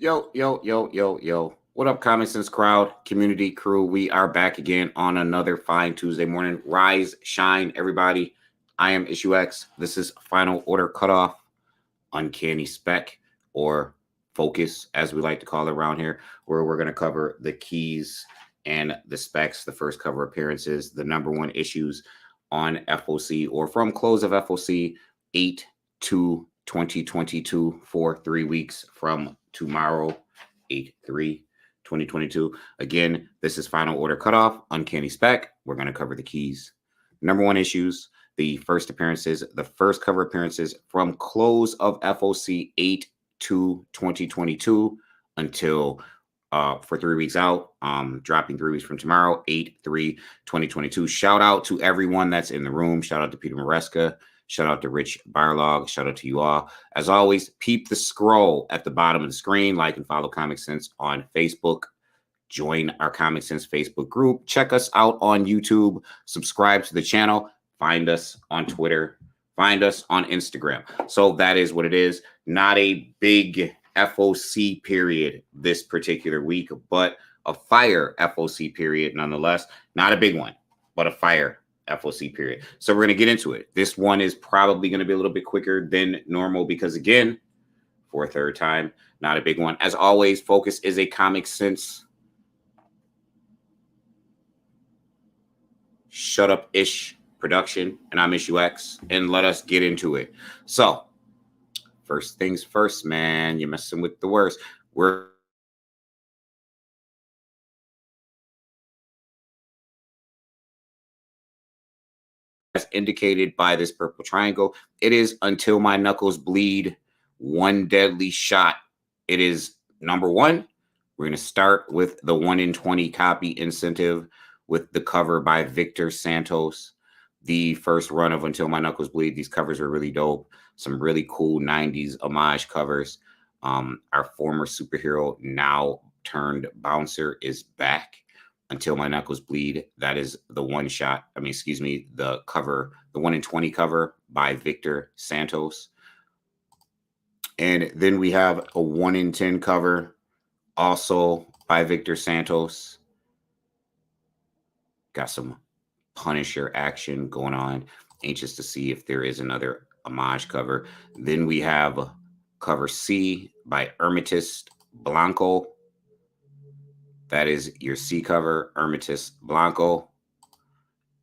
Yo, yo, yo, yo, yo. What up, Common Sense crowd, community crew? We are back again on another fine Tuesday morning. Rise, shine, everybody. I am Issue X. This is Final Order Cutoff, Uncanny Spec, or Focus, as we like to call it around here, where we're going to cover the keys and the specs, the first cover appearances, the number one issues on FOC or from close of FOC 8 to 2022 for 3 weeks from tomorrow, 8/3/2022. Again, this is Final Order Cutoff, Uncanny Spec. We're going to cover the keys. Number one issues, the first appearances, the first cover appearances from close of FOC 8 to 2022 until for 3 weeks out, dropping 3 weeks from tomorrow, 8/3/2022. Shout out to everyone that's in the room. Shout out to Peter Maresca. Shout out to Rich Barlog. Shout out to you all. As always, peep the scroll at the bottom of the screen. Like and follow Comic Sense on Facebook. Join our Comic Sense Facebook group. Check us out on YouTube. Subscribe to the channel. Find us on Twitter. Find us on Instagram. So that is what it is. Not a big FOC period this particular week, but a fire FOC period nonetheless. Not a big one, but a fire FOC period. So we're going to get into it. This one is probably going to be a little bit quicker than normal because, again, for a third time, not a big one. As always, Focus is a Comic Sense shut up-ish production, and I'm Issue X, and let us get into it. So, first things first, man. You're messing with the worst. We're as indicated by this purple triangle. It is Until My Knuckles Bleed, One Deadly Shot. It is number one. We're going to start with the 1 in 20 copy incentive with the cover by Victor Santos. The first run of Until My Knuckles Bleed. These covers are really dope. Some really cool 90s homage covers. Our former superhero, now turned bouncer, is back. Until My Knuckles Bleed. That is the the cover, the 1 in 20 cover by Victor Santos. And then we have a 1 in 10 cover, also by Victor Santos. Got some Punisher action going on. Anxious to see if there is another homage cover. Then we have cover C by Hermetist Blanco. That is your C cover, Hermetist Blanco.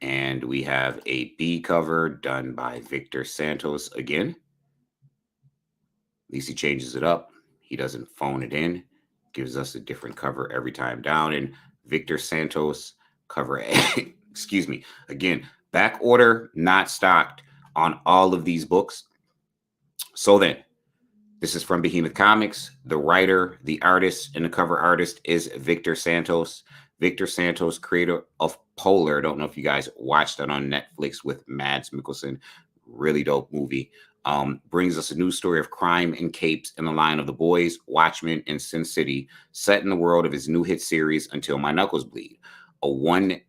And we have a B cover done by Victor Santos again. At least he changes it up. He doesn't phone it in. Gives us a different cover every time down. And Victor Santos cover A. Excuse me. Again, back order, not stocked on all of these books. So then, this is from Behemoth Comics. The writer, the artist, and the cover artist is Victor Santos. Victor Santos, creator of Polar. I don't know if you guys watched that on Netflix with Mads Mikkelsen. Really dope movie. Brings us a new story of crime and capes in the line of The Boys, Watchmen, and Sin City, set in the world of his new hit series Until My Knuckles Bleed. A one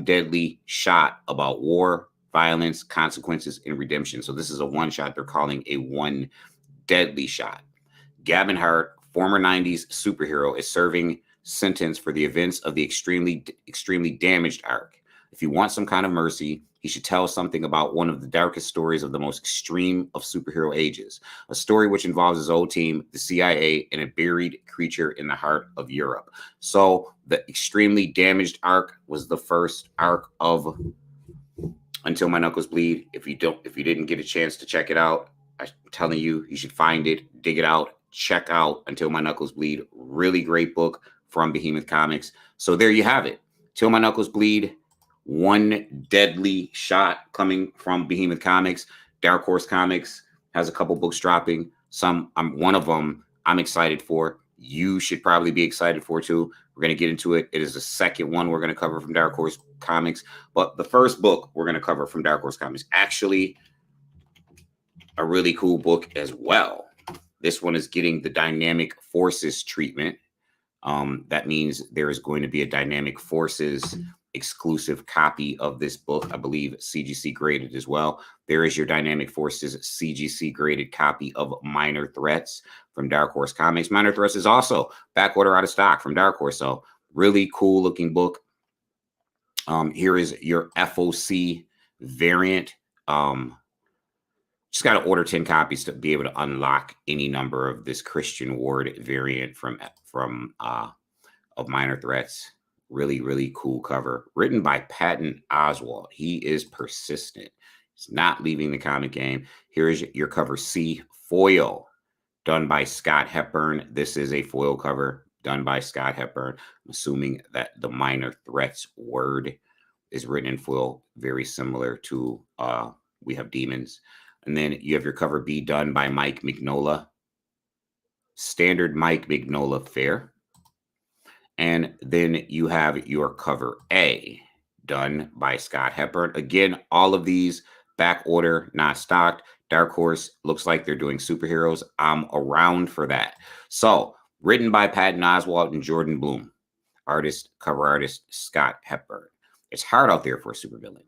deadly shot about war, violence, consequences, and redemption. So this is a one shot they're calling a one deadly shot. Gavin Hart, former 90s superhero, is serving sentence for the events of the extremely damaged arc. If you want some kind of mercy, he should tell something about one of the darkest stories of the most extreme of superhero ages. A story which involves his old team, the CIA, and a buried creature in the heart of Europe. So the extremely damaged arc was the first arc of Until My Knuckles Bleed. If you didn't get a chance to check it out, I'm telling you, you should find it, dig it out, check out Until My Knuckles Bleed. Really great book from Behemoth Comics. So there you have it. Till My Knuckles Bleed, one deadly shot coming from Behemoth Comics. Dark Horse Comics has a couple books dropping. One of them I'm excited for. You should probably be excited for too. We're going to get into it. It is the second one we're going to cover from Dark Horse Comics. But the first book we're going to cover from Dark Horse Comics, actually a really cool book as well. This one is getting the Dynamic Forces treatment. That means there is going to be a Dynamic Forces exclusive copy of this book. I believe CGC graded as well. There is your Dynamic Forces CGC graded copy of Minor Threats from Dark Horse Comics. Minor Threats is also back order out of stock from Dark Horse. So really cool looking book. Here is your FOC variant. Just got to order 10 copies to be able to unlock any number of this Christian Ward variant from of Minor Threats. Really, really cool cover. Written by Patton Oswalt. He is persistent. He's not leaving the comic game. Here is your cover C, foil, done by Scott Hepburn. This is a foil cover done by Scott Hepburn. I'm assuming that the Minor Threats word is written in foil, very similar to We Have Demons. And then you have your cover B done by Mike Mignola. Standard Mike Mignola fare. And then you have your cover A done by Scott Hepburn. Again, all of these back order, not stocked. Dark Horse looks like they're doing superheroes. I'm around for that. So written by Patton Oswalt and Jordan Bloom. Cover artist Scott Hepburn. It's hard out there for a supervillain.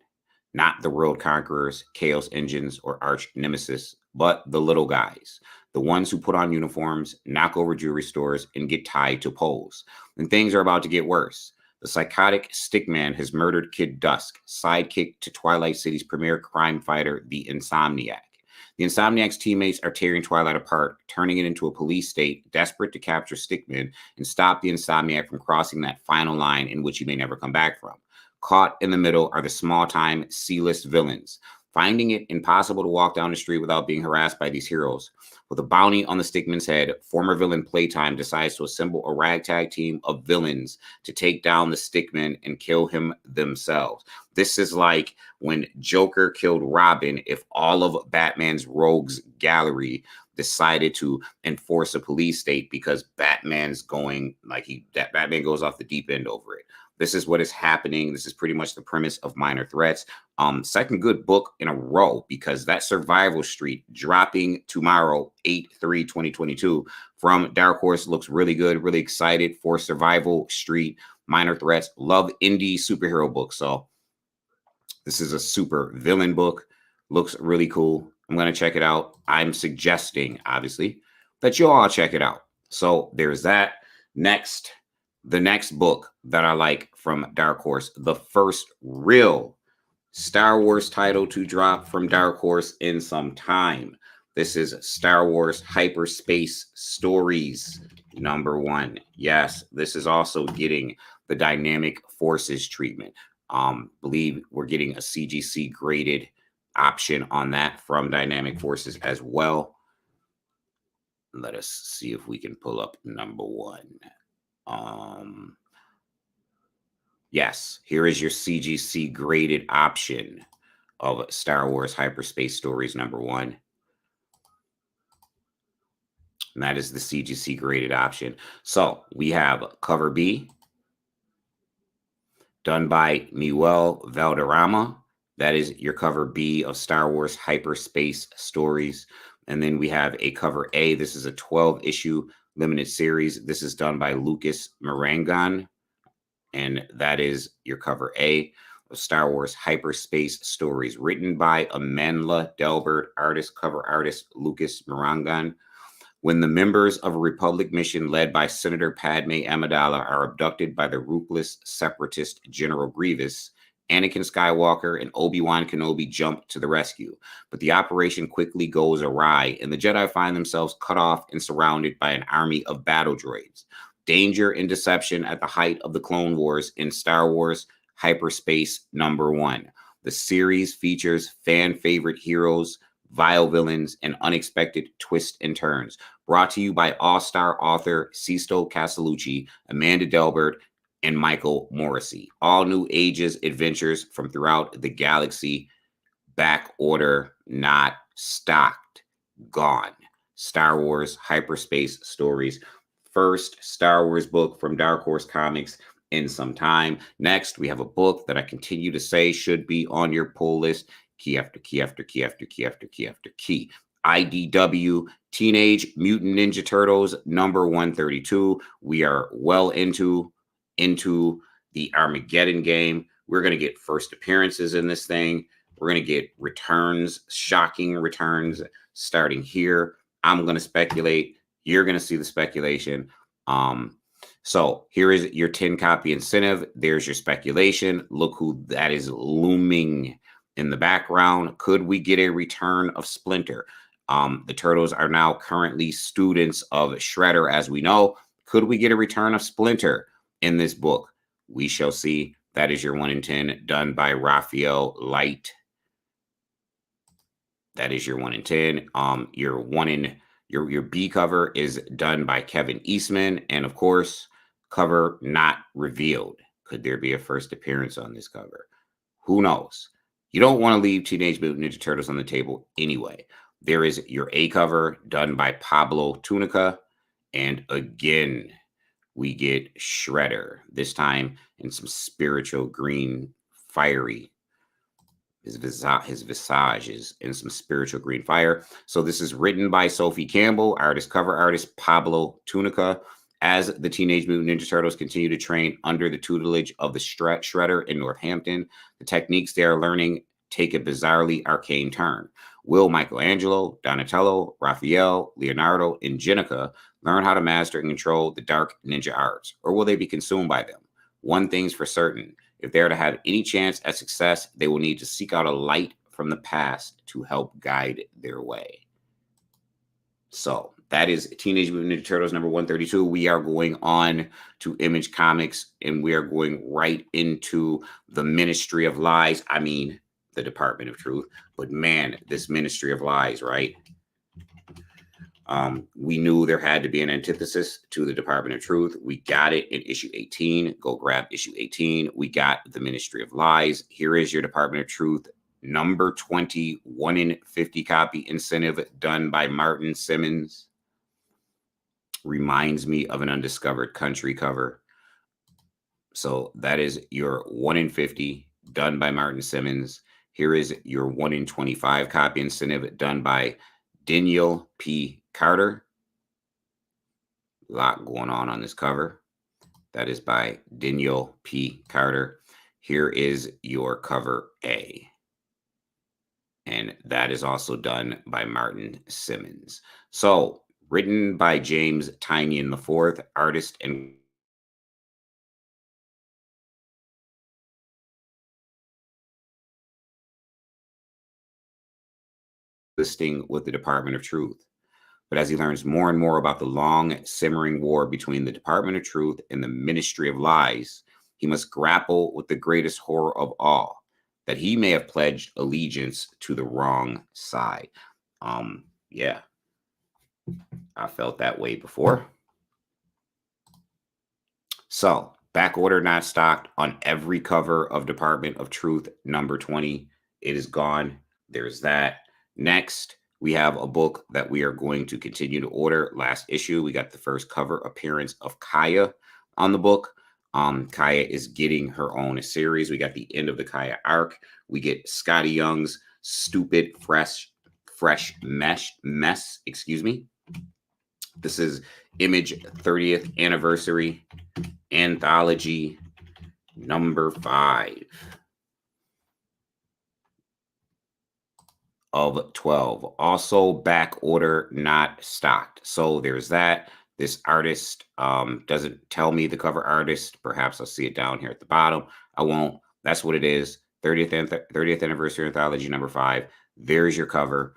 Not the world conquerors, chaos engines, or arch nemesis, but the little guys. The ones who put on uniforms, knock over jewelry stores, and get tied to poles. And things are about to get worse. The psychotic Stickman has murdered Kid Dusk, sidekick to Twilight City's premier crime fighter, the Insomniac. The Insomniac's teammates are tearing Twilight apart, turning it into a police state, desperate to capture Stickman and stop the Insomniac from crossing that final line in which he may never come back from. Caught in the middle are the small-time C-list villains, finding it impossible to walk down the street without being harassed by these heroes. With a bounty on the Stickman's head, former villain Playtime decides to assemble a ragtag team of villains to take down the Stickman and kill him themselves. This is like when Joker killed Robin if all of Batman's rogues gallery decided to enforce a police state because Batman's going Batman goes off the deep end over it. This is what is happening. This is pretty much the premise of Minor Threats. Second good book in a row, because that Survival Street dropping tomorrow, 8/3/2022 from Dark Horse looks really good. Really excited for Survival Street, Minor Threats. Love indie superhero books. So this is a super villain book. Looks really cool. I'm going to check it out. I'm suggesting, obviously, that you all check it out. So there's that. The next book that I like from Dark Horse, the first real Star Wars title to drop from Dark Horse in some time. This is Star Wars Hyperspace Stories #1. Yes, this is also getting the Dynamic Forces treatment. Believe we're getting a CGC graded option on that from Dynamic Forces as well. Let us see if we can pull up #1. Yes, here is your CGC graded option of Star Wars Hyperspace Stories #1. And that is the CGC graded option. So we have cover B done by Miguel Valderrama. That is your cover B of Star Wars Hyperspace Stories. And then we have a cover A. This is a 12-issue limited series. This is done by Lucas Marangan. And that is your cover A of Star Wars Hyperspace Stories, written by Amandla Delbert, cover artist Lucas Marangan. When the members of a Republic mission led by Senator Padme Amidala are abducted by the ruthless separatist General Grievous, Anakin Skywalker and Obi-Wan Kenobi jump to the rescue. But the operation quickly goes awry, and the Jedi find themselves cut off and surrounded by an army of battle droids. Danger and deception at the height of the Clone Wars in Star Wars Hyperspace #1. The series features fan favorite heroes, vile villains, and unexpected twists and turns. Brought to you by all-star author Sisto Castellucci, Amanda Delbert, and Michael Morrissey. All new ages adventures from throughout the galaxy. Back order, not stocked. Gone. Star Wars Hyperspace Stories. First Star Wars book from Dark Horse Comics in some time. Next, we have a book that I continue to say should be on your pull list. Key after key after key after key after key after key. IDW Teenage Mutant Ninja Turtles #132. We are well into the Armageddon game. We're going to get first appearances in this thing. We're going to get returns, shocking returns starting here. I'm going to speculate. You're going to see the speculation. Um, so here is your 10 copy incentive. There's your speculation. Look who that is looming in the background. Could we get a return of Splinter? The Turtles are now currently students of Shredder, as we know. Could we get a return of Splinter in this book? We shall see. That is your 1 in 10, done by Raphael Light. That is your 1 in 10. Your one in your B cover is done by Kevin Eastman, and of course, cover not revealed. Could there be a first appearance on this cover? Who knows? You don't want to leave Teenage Mutant Ninja Turtles on the table anyway. There is your A cover done by Pablo Tunica, and again, we get Shredder, this time in some spiritual green, fiery. His visage is in some spiritual green fire. So this is written by Sophie Campbell, artist, cover artist Pablo Tunica. As the Teenage Mutant Ninja Turtles continue to train under the tutelage of the Shredder in Northampton, the techniques they are learning take a bizarrely arcane turn. Will Michelangelo, Donatello, Raphael, Leonardo, and Jenica learn how to master and control the dark ninja arts, or will they be consumed by them? One thing's for certain. If they are to have any chance at success, they will need to seek out a light from the past to help guide their way. So that is Teenage Mutant Ninja Turtles number 132. We are going on to Image Comics, and we are going right into the Ministry of Lies. I mean, the Department of Truth. But man, this Ministry of Lies, right? We knew there had to be an antithesis to the Department of Truth. We got it in issue 18. Go grab issue 18. We got the Ministry of Lies. Here is your Department of Truth number 20, 1 in 50 copy incentive done by Martin Simmons. Reminds me of an Undiscovered Country cover. So that is your 1 in 50 done by Martin Simmons. Here is your 1 in 25 copy incentive done by Daniel P. Carter. A lot going on this cover. That is by Daniel P. Carter. Here is your cover A. And that is also done by Martin Simmons. So, written by James Tynion IV, artist and listing with the Department of Truth. But as he learns more and more about the long, simmering war between the Department of Truth and the Ministry of Lies, he must grapple with the greatest horror of all, that he may have pledged allegiance to the wrong side. Yeah, I felt that way before. So, back order not stocked on every cover of Department of Truth number 20. It is gone. There's that. Next, we have a book that we are going to continue to order. Last issue, we got the first cover appearance of Kaya on the book. Kaya is getting her own series. We got the end of the Kaya arc. We get Scotty Young's stupid, fresh mess. Excuse me. This is Image 30th anniversary anthology number 5 of 12. Also back order not stocked. So there's that. This artist doesn't tell me the cover artist. Perhaps I'll see it down here at the bottom. I won't. That's what it is. 30th anniversary anthology number 5. There's your cover.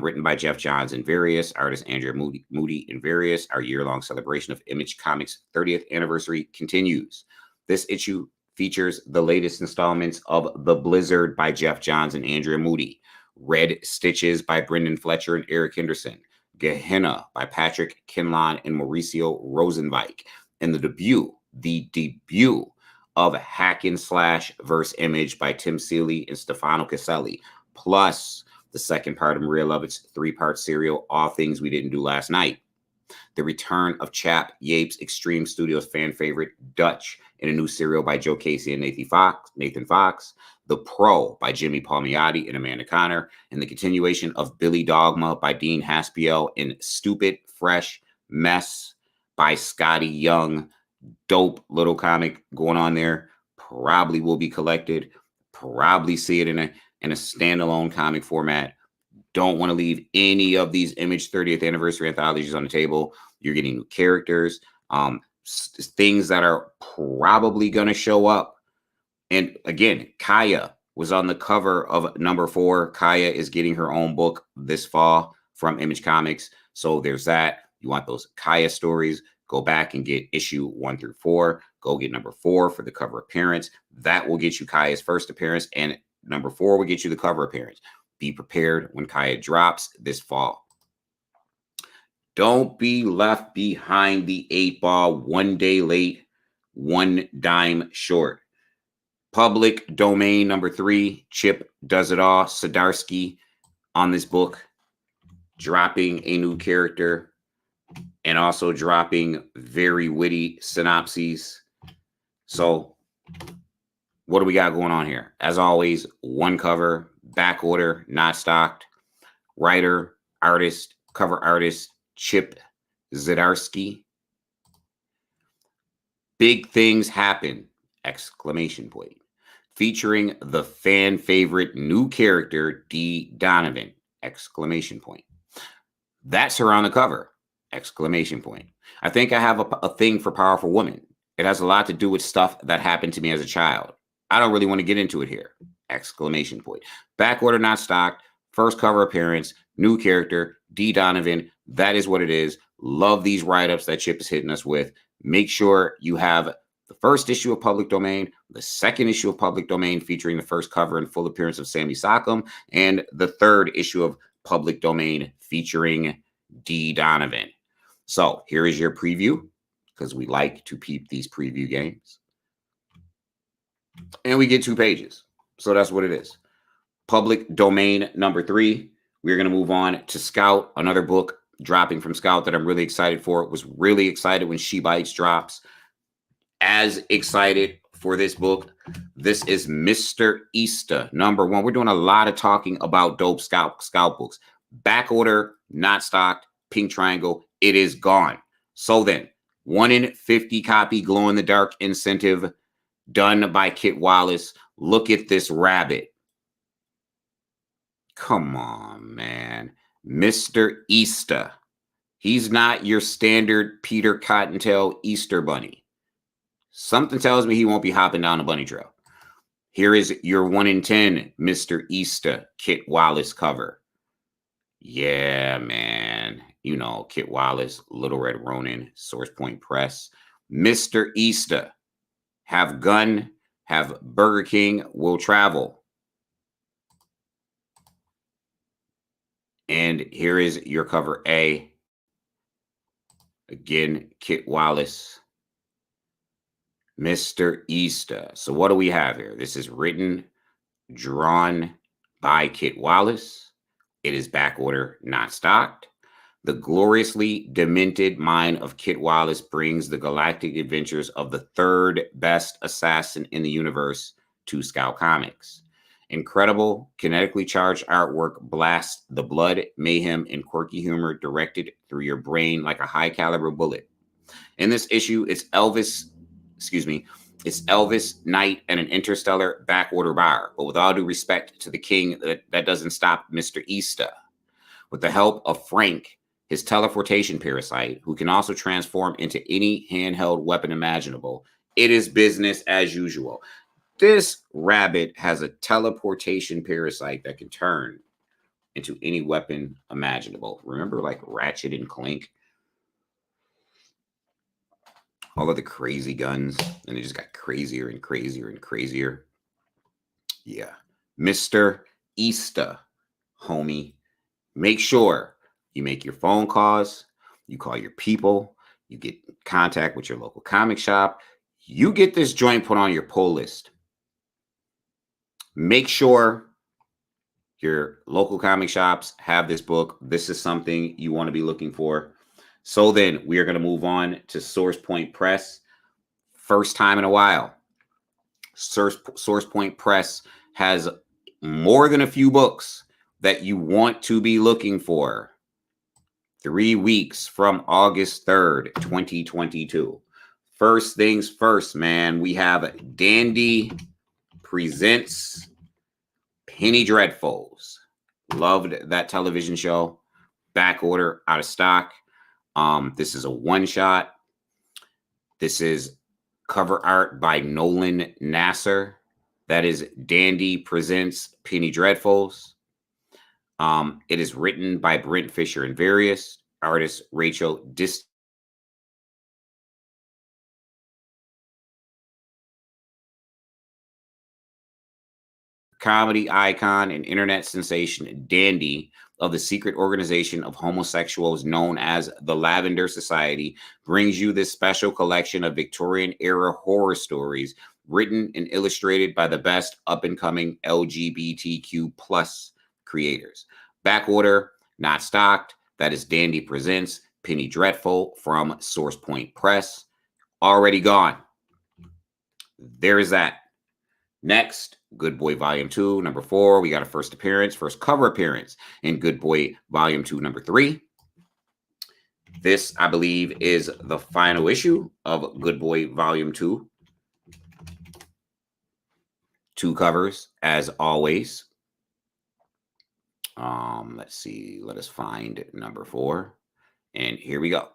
Written by Jeff Johns and various artist Andrea Moody and various. Our year-long celebration of Image Comics 30th anniversary continues. This issue features the latest installments of The Blizzard by Jeff Johns and Andrea Moody, Red Stitches by Brendan Fletcher and Eric Henderson, Gehenna by Patrick Kinlon and Mauricio Rosenweich, and the debut of Hack and Slash verse Image by Tim Seeley and Stefano Caselli, plus the second part of Maria Lovett's 3-part serial, All Things We Didn't Do Last Night. The return of Chap Yates Extreme Studios fan favorite Dutch in a new serial by Joe Casey and Nathan Fox. The Pro by Jimmy Palmiotti and Amanda Connor. And the continuation of Billy Dogma by Dean Haspiel and Stupid Fresh Mess by Scotty Young. Dope little comic going on there. Probably will be collected. Probably see it in a standalone comic format. don't want to leave any of these Image 30th anniversary anthologies on the table. You're getting new characters, things that are probably going to show up. And again, Kaya was on the cover of number 4. Kaya is getting her own book this fall from Image Comics. So there's that. You want those Kaya stories, go back and get issue 1 through 4. Go get number 4 for the cover appearance. That will get you Kaya's first appearance, and number 4 will get you the cover appearance. Be prepared when Kaya drops this fall. Don't be left behind the 8 ball, 1 day late, 1 dime short. Public domain number 3, Chip Does It All, Zdarsky on this book, dropping a new character and also dropping very witty synopses. So what do we got going on here? As always, 1 cover, back order, not stocked. Writer, artist, cover artist, Chip Zdarsky. Big things happen! Exclamation point. Featuring the fan favorite new character, Dee Donovan! Exclamation point. That's her on the cover! Exclamation point. I think I have a thing for powerful women. It has a lot to do with stuff that happened to me as a child. I don't really want to get into it here! Exclamation point. Back order not stocked. First cover appearance. New character. Dee Donovan. That is what it is. Love these write-ups that Chip is hitting us with. Make sure you have the first issue of Public Domain, the second issue of Public Domain featuring the first cover and full appearance of Sammy Sockham, and the third issue of Public Domain featuring Dee Donovan. So here is your preview, because we like to peep these preview games. And we get 2 pages. So that's what it is. Public Domain number 3. We're going to move on to Scout, another book dropping from Scout that I'm really excited for. Was really excited when She Bites drops. As excited for this book. This is Mr. Easter, number 1. We're doing a lot of talking about dope Scout books. Back order, not stocked, pink triangle, it is gone. So then, 1 in 50 copy glow-in-the-dark incentive done by Kit Wallace. Look at this rabbit. Come on, man. Mr. Easter. He's not your standard Peter Cottontail Easter bunny. Something tells me he won't be hopping down a bunny trail. Here is your 1 in 10 Mr. Easter Kit Wallace cover. Yeah, man. You know, Kit Wallace, Little Red Ronin, Source Point Press. Mr. Easter. Have gun, have Burger King, will travel. And here is your cover A. Again, Kit Wallace. Mr. Easter. So what do we have here? This is written, drawn by Kit Wallace. It is back order, not stocked. The gloriously demented mind of Kit Wallace brings the galactic adventures of the 3rd best assassin in the universe to Scout Comics. Incredible, kinetically charged artwork blasts the blood, mayhem, and quirky humor directed through your brain like a high-caliber bullet. In this issue, it's Elvis, Knight, and an interstellar backorder bar. But with all due respect to the king, that doesn't stop Mr. Easter. With the help of Frank, his teleportation parasite, who can also transform into any handheld weapon imaginable, it is business as usual. This rabbit has a teleportation parasite that can turn into any weapon imaginable. Remember, like Ratchet and Clank? All of the crazy guns, and they just got crazier and crazier and crazier. Yeah. Mr. Easter, homie. Make sure you make your phone calls, you call your people, you get in contact with your local comic shop, you get this joint put on your pull list. Make sure your local comic shops have this book. This is something you want to be looking for. So then we are going to move on to Source Point Press. First time in a while. Source Point Press has more than a few books that you want to be looking for. 3 weeks from August 3rd, 2022. First things first, man. We have Dandy presents Penny Dreadfuls. Loved that television show. Back order, out of stock. This is a one shot. This is cover art by Nolan Nasser. That is Dandy Presents Penny Dreadfuls. It is written by Brent Fisher and various artists, Rachel Dis. Comedy icon and internet sensation Dandy of the secret organization of homosexuals known as the Lavender Society brings you this special collection of Victorian era horror stories written and illustrated by the best up and coming LGBTQ plus creators. Back order, not stocked. That is Dandy Presents Penny Dreadful from Source Point Press. Already gone. There is that. Next, Good Boy Volume 2, number 4. We got a first cover appearance in Good Boy Volume 2, number 3. This, I believe, is the final issue of Good Boy Volume 2. 2 covers, as always. Let's see. Let us find number 4. And here we go.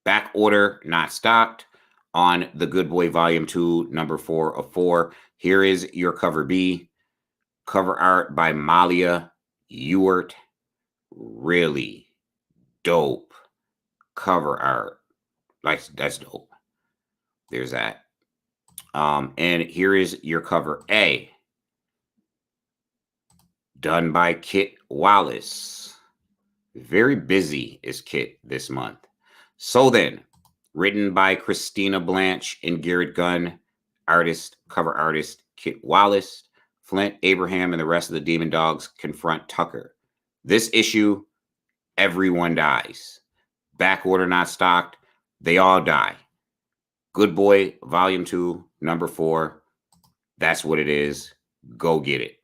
Back order, not stocked. On the Good Boy Volume 2, number 4 of 4. Here is your cover B. Cover art by Malia Ewart. Really dope cover art. Like, that's dope. There's that. And here is your cover A. Done by Kit Wallace. Very busy is Kit this month. So then, written by Christina Blanche and Garrett Gunn, cover artist Kit Wallace. Flint, Abraham, and the rest of the Demon Dogs confront Tucker. This issue, everyone dies. Back order not stocked. They all die. Good Boy, Volume 2, number 4. That's what it is. Go get it.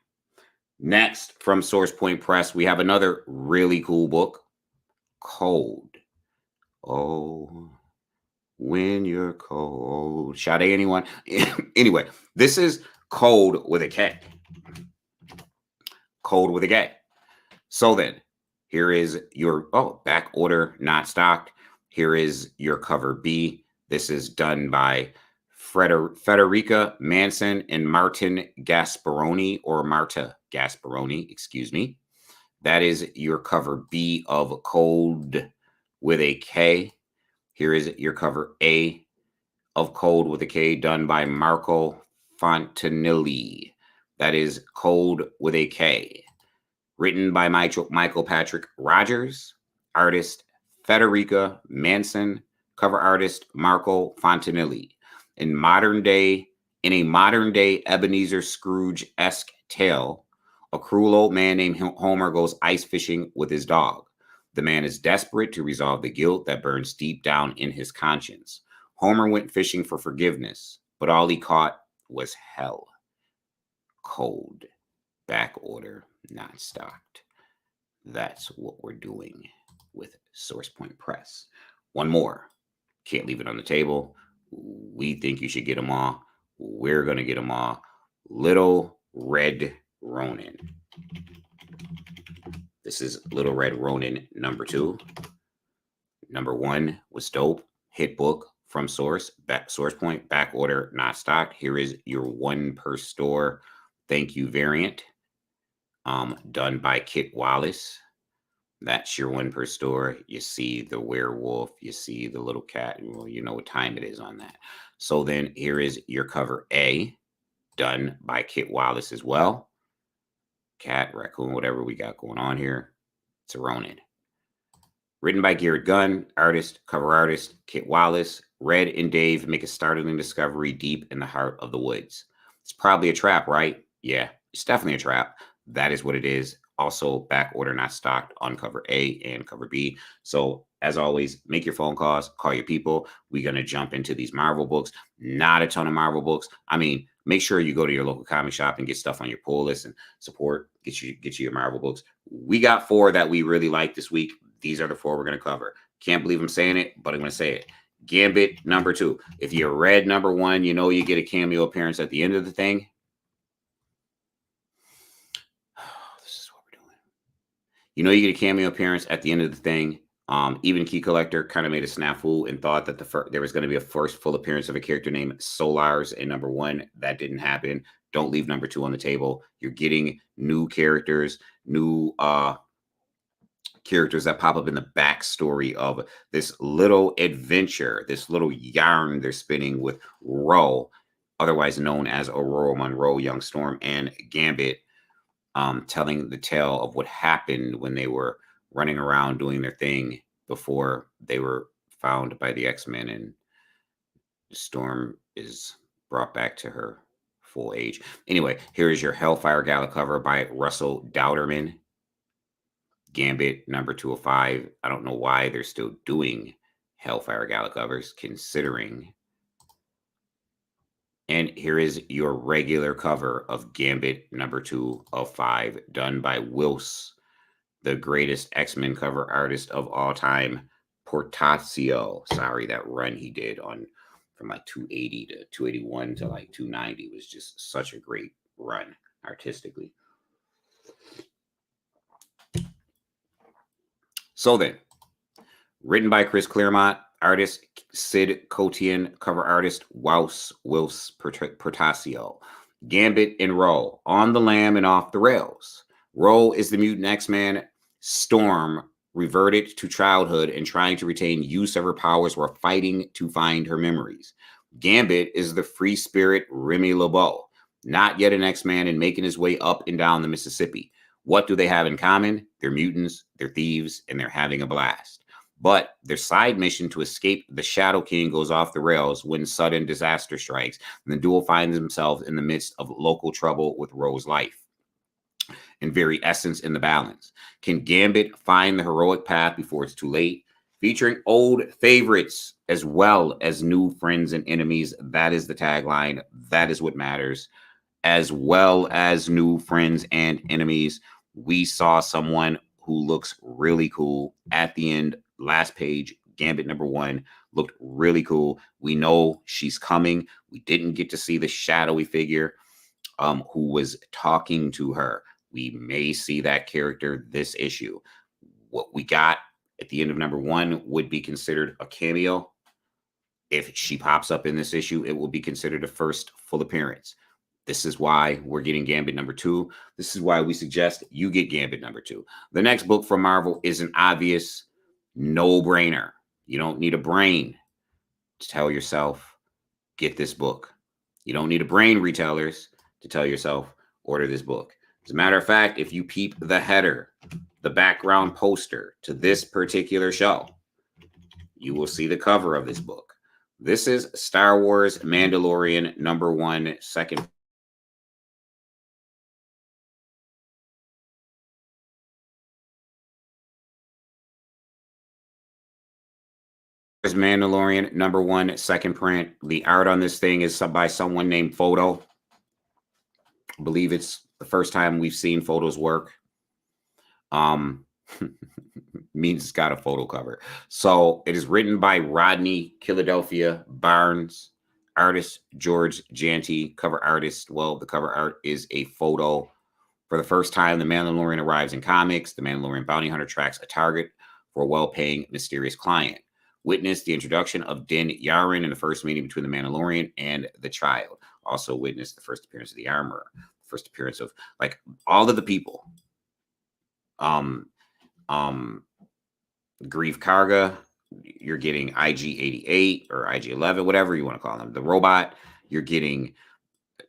Next, from Source Point Press, we have another really cool book, Cold. Oh, when you're cold. Sade, anyone? Anyway, this is Cold with a K. Cold with a K. So then, here is your, back order, not stocked. Here is your cover B. This is done by Federica Manson and Martin Gasparoni, or Marta Gasparoni, excuse me. That is your cover B of Cold with a K. Here is your cover A of Cold with a K, done by Marco Fontanilli. That is Cold with a K. Written by Michael Patrick Rogers, artist Federica Manson, cover artist Marco Fontanilli. In a modern day Ebenezer Scrooge-esque tale, a cruel old man named Homer goes ice fishing with his dog. The man is desperate to resolve the guilt that burns deep down in his conscience. Homer went fishing for forgiveness, but all he caught was hell. Cold. Back order, not stocked. That's what we're doing with Source Point Press. One more. Can't leave it on the table. We think you should get them all. We're going to get them all. Little Red Ronin. This is Little Red Ronin number 2. Number 1 was dope. Hit book from Source Point. Back order, not stocked. Here is your 1 per store thank you variant. Done by Kit Wallace. That's your 1 per store. You see the werewolf, you see the little cat. Well, you know what time it is on that. So then here is your cover A, done by Kit Wallace as well. Cat, raccoon, whatever we got going on here. It's a Ronin. Written by Garrett Gunn, cover artist Kit Wallace. Red and Dave make a startling discovery deep in the heart of the woods. It's probably a trap, right? Yeah, it's definitely a trap. That is what it is. Also, back order not stocked on cover A and cover B. So, as always, make your phone calls, call your people. We're going to jump into these Marvel books. Not a ton of Marvel books. I mean, make sure you go to your local comic shop and get stuff on your pull list and support. Get you your Marvel books. We got 4 that we really like this week. These are the 4 we're going to cover. Can't believe I'm saying it, but I'm going to say it. Gambit number 2. If you read number 1, you know you get a cameo appearance at the end of the thing. This is what we're doing. You know, you get a cameo appearance at the end of the thing. Even Key Collector kind of made a snafu and thought that there was going to be a first full appearance of a character named Solars in number 1. That didn't happen. Don't leave number 2 on the table. You're getting new characters, new characters that pop up in the backstory of this little adventure, this little yarn they're spinning with Ro, otherwise known as Aurora Monroe, Young Storm, and Gambit, telling the tale of what happened when they were running around doing their thing before they were found by the X-Men, and Storm is brought back to her full age. Anyway, here is your Hellfire Gala cover by Russell Dauterman. Gambit number 205. I don't know why they're still doing Hellfire Gala covers, considering. And here is your regular cover of Gambit number 205, done by Wills, the greatest X-Men cover artist of all time, Portacio. Sorry, that run he did on from like 280 to 281 to like 290 was just such a great run artistically. So then, written by Chris Claremont, artist Sid Kotian, cover artist Wills Portacio. Gambit and Ro, on the lam and off the rails. Ro is the mutant X-Man. Storm reverted to childhood and trying to retain use of her powers while fighting to find her memories. Gambit is the free spirit Remy LeBeau, not yet an X-Man and making his way up and down the Mississippi. What do they have in common? They're mutants, they're thieves, and they're having a blast. But their side mission to escape the Shadow King goes off the rails when sudden disaster strikes, and the duo finds themselves in the midst of local trouble with Ro's life and very essence in the balance. Can Gambit find the heroic path before it's too late? Featuring old favorites as well as new friends and enemies. That is the tagline. That is what matters. As well as new friends and enemies. We saw someone who looks really cool at the end. Last page, Gambit number 1 looked really cool. We know she's coming. We didn't get to see the shadowy figure who was talking to her. We may see that character this issue. What we got at the end of number 1 would be considered a cameo. If she pops up in this issue, it will be considered a first full appearance. This is why we're getting Gambit number 2. This is why we suggest you get Gambit number 2. The next book from Marvel is an obvious no-brainer. You don't need a brain to tell yourself, get this book. You don't need a brain, retailers, to tell yourself, order this book. As a matter of fact, if you peep the header, the background poster to this particular show, you will see the cover of this book. This is Star Wars Mandalorian number 1, second. Mandalorian number 1, second print. The art on this thing is by someone named Photo. I believe it's the first time we've seen Photo's work. Means it's got a photo cover. So it is written by Rodney Philadelphia Barnes, artist George Janty, cover artist. Well, the cover art is a photo. For the first time, the Mandalorian arrives in comics. The Mandalorian bounty hunter tracks a target for a well-paying, mysterious client. Witness the introduction of Din Djarin in the first meeting between the Mandalorian and the child. Also witnessed the first appearance of the Armorer, first appearance of like all of the people. Grief Karga, you're getting IG-88 or IG-11, whatever you want to call them. The robot, you're getting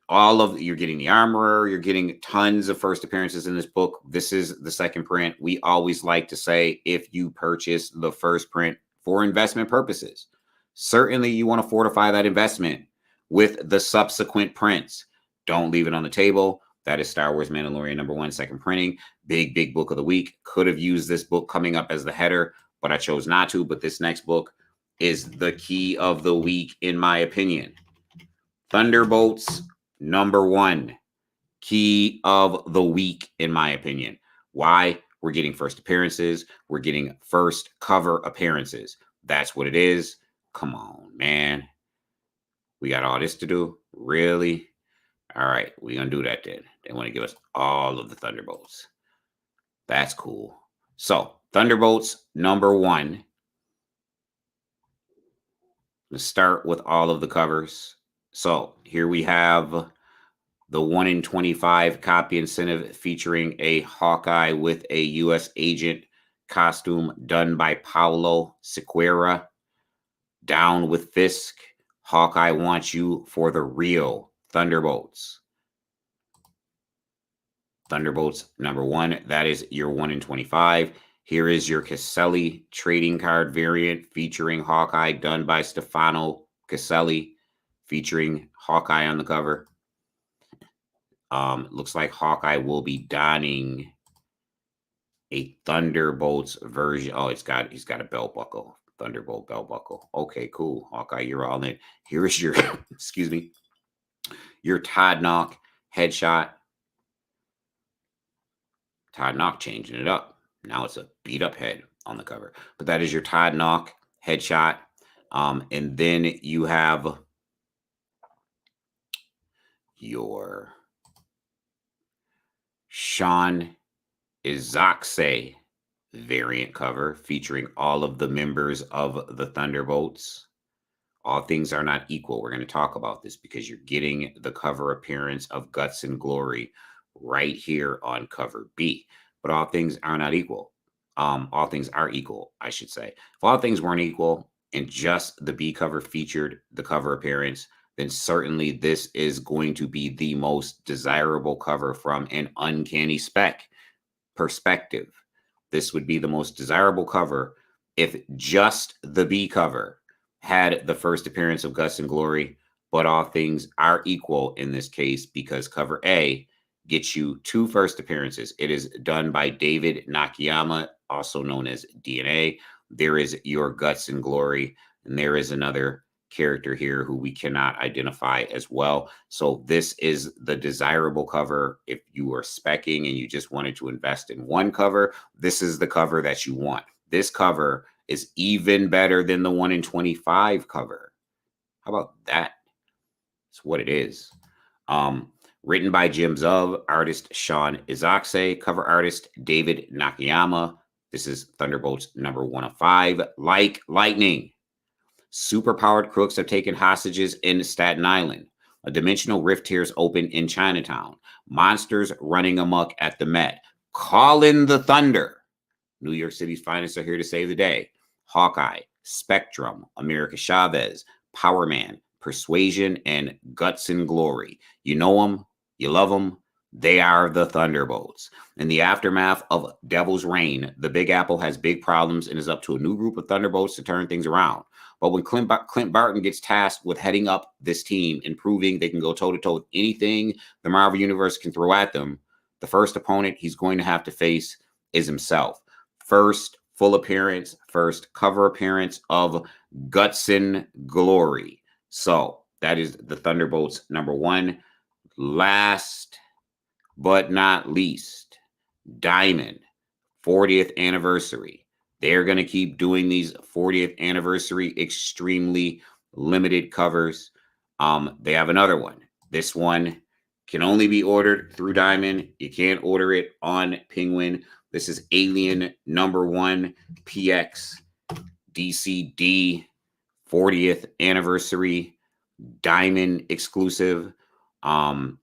you're getting the Armorer, you're getting tons of first appearances in this book. This is the second print. We always like to say, if you purchase the first print for investment purposes, certainly you want to fortify that investment with the subsequent prints. Don't leave it on the table. That is Star Wars Mandalorian number 1, second printing. Big book of the week. Could have used this book coming up as the header, but I chose not to. But this next book is the key of the week, in my opinion. Thunderbolts number 1. Key of the week, in my opinion. Why? We're getting first appearances. We're getting first cover appearances. That's what it is. Come on, man. We got all this to do? Really? All right, we're going to do that then. They want to give us all of the Thunderbolts. That's cool. So Thunderbolts number one. Let's start with all of the covers. So here we have the 1 in 25 copy incentive featuring a Hawkeye with a U.S. agent costume done by Paulo Siqueira. Down with Fisk. Hawkeye wants you for the real Thunderbolts. Thunderbolts number one. That is your 1 in 25. Here is your Caselli trading card variant featuring Hawkeye done by Stefano Caselli, featuring Hawkeye on the cover. Looks like Hawkeye will be donning a Thunderbolts version. Oh, he's got a belt buckle. Thunderbolt belt buckle. Okay, cool. Hawkeye, you're all in. Here is your excuse me, your Todd Knock headshot. Todd Knock changing it up. Now it's a beat up head on the cover. But that is your Todd Knock headshot. And then you have your Sean Izaakse variant cover featuring all of the members of the Thunderbolts. All things are not equal. We're going to talk about this because you're getting the cover appearance of Guts and Glory right here on cover B. But all things are not equal. All things are equal, I should say. If all things weren't equal and just the B cover featured the cover appearance, then certainly this is going to be the most desirable cover from an Uncanny Spec perspective. This would be the most desirable cover if just the B cover had the first appearance of Guts and Glory, but all things are equal in this case because cover A gets you 2 first appearances. It is done by David Nakayama, also known as DNA. There is your Guts and Glory, and there is another character here who we cannot identify as well. So this is the desirable cover. If you are speccing and you just wanted to invest in one cover, this is the cover that you want. This cover is even better than the 1 in 25 cover. How about that? It's what it is. Written by Jim Zub, artist Sean Izaakse, cover artist David Nakayama. This is Thunderbolts number 1 of 5. Like lightning. Superpowered crooks have taken hostages in Staten Island. A dimensional rift tears open in Chinatown. Monsters running amok at the Met. Call in the thunder. New York City's finest are here to save the day. Hawkeye, Spectrum, America Chavez, Power Man, Persuasion, and Guts and Glory. You know them, you love them. They are the Thunderbolts. In the aftermath of Devil's Reign, the Big Apple has big problems and is up to a new group of Thunderbolts to turn things around. But when Clint Barton gets tasked with heading up this team and proving they can go toe-to-toe with anything the Marvel Universe can throw at them, the first opponent he's going to have to face is himself. First full appearance, first cover appearance of Guts and Glory. So that is the Thunderbolts number 1. Last but not least, Diamond, 40th anniversary. They're going to keep doing these 40th anniversary extremely limited covers. They have another one. This one can only be ordered through Diamond. You can't order it on Penguin. This is Alien number 1 PX DCD 40th anniversary Diamond exclusive. I'm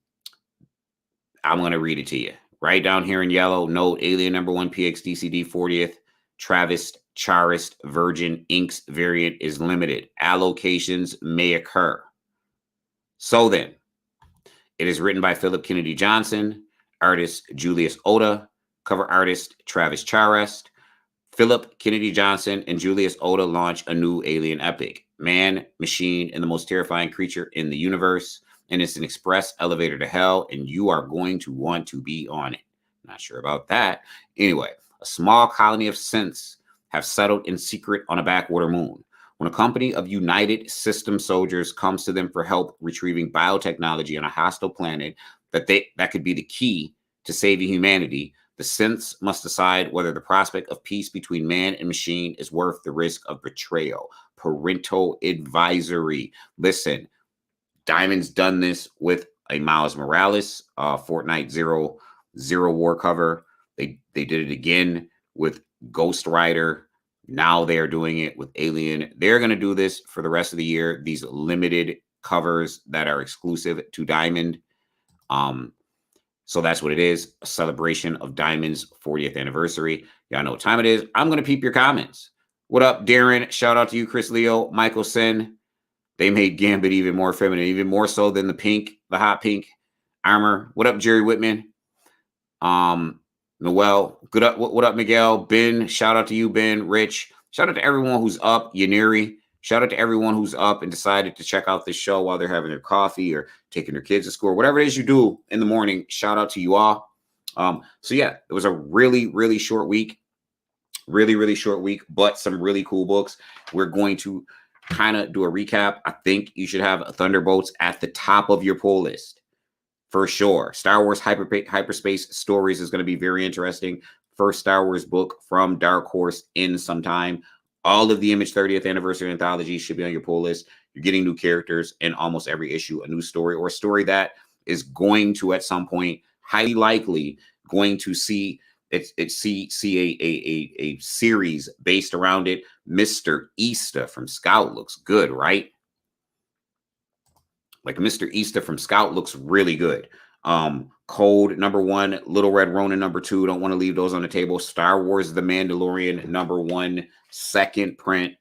going to read it to you. Right down here in yellow, note Alien number 1 PX DCD 40th Travis Charist Virgin Inks variant is limited. Allocations may occur. So then, it is written by Philip Kennedy Johnson, artist Julius Oda, cover artist Travis Charest. Philip Kennedy Johnson and Julius Oda launch a new alien epic. Man, machine, and the most terrifying creature in the universe. And it's an express elevator to hell, and you are going to want to be on it. Not sure about that. Anyway, a small colony of synths have settled in secret on a backwater moon. When a company of United System soldiers comes to them for help retrieving biotechnology on a hostile planet that could be the key to saving humanity, the synths must decide whether the prospect of peace between man and machine is worth the risk of betrayal. Parental advisory. Listen, Diamond's done this with a Miles Morales Fortnite Zero War cover. They did it again with Ghost Rider. Now they are doing it with Alien. They're going to do this for the rest of the year. These limited covers that are exclusive to Diamond. So that's what it is. A celebration of Diamond's 40th anniversary. Y'all know what time it is. I'm going to peep your comments. What up, Darren? Shout out to you, Chris Leo, Michael Sen. They made Gambit even more feminine, even more so than the hot pink armor. What up, Jerry Whitman? Noel, good up. What up, Miguel? Ben, shout out to you, Ben. Rich, shout out to everyone who's up. Yaniri, shout out to everyone who's up and decided to check out this show while they're having their coffee or taking their kids to school, whatever it is you do in the morning. Shout out to you all. So yeah, it was a really, really short week. Really, really short week, but some really cool books. We're going to kind of do a recap. I think you should have Thunderbolts at the top of your pull list for sure. Star Wars Hyperspace Stories is going to be very interesting. First Star Wars book from Dark Horse in some time. All of the Image 30th anniversary anthologies should be on your pull list. You're getting new characters in almost every issue, a new story, or a story that is going to at some point, highly likely, going to see a series based around it. Mr. Easter from Scout looks good, right? Like Mr. Easter from Scout looks really good. Cold #1, Little Red Ronin #2. Don't want to leave those on the table. Star Wars The Mandalorian #1, second print.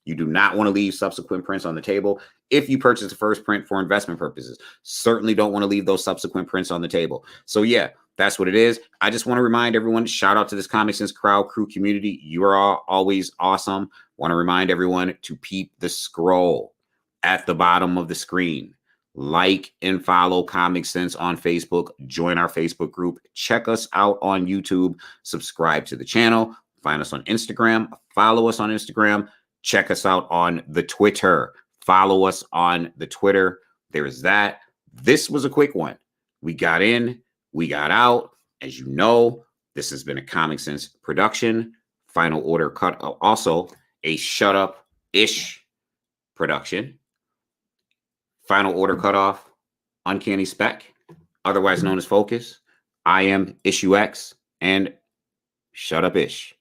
You do not want to leave subsequent prints on the table. If you purchase the first print for investment purposes, certainly don't want to leave those subsequent prints on the table. So yeah, that's what it is. I just want to remind everyone, shout out to this Comic Sense Crowd Crew community. You are all always awesome. Want to remind everyone to peep the scroll at the bottom of the screen. Like and follow Comic Sense on Facebook. Join our Facebook group. Check us out on YouTube. Subscribe to the channel. Find us on Instagram. Follow us on Instagram. Check us out on the Twitter. Follow us on the Twitter. There is that. This was a quick one. We got in, we got out. As you know, this has been a Comic Sense production. Final Order cut. Also a Shut Up-ish production. Final Order cutoff. Uncanny Spec, otherwise known as Focus. I am Issue X and Shut Up-ish.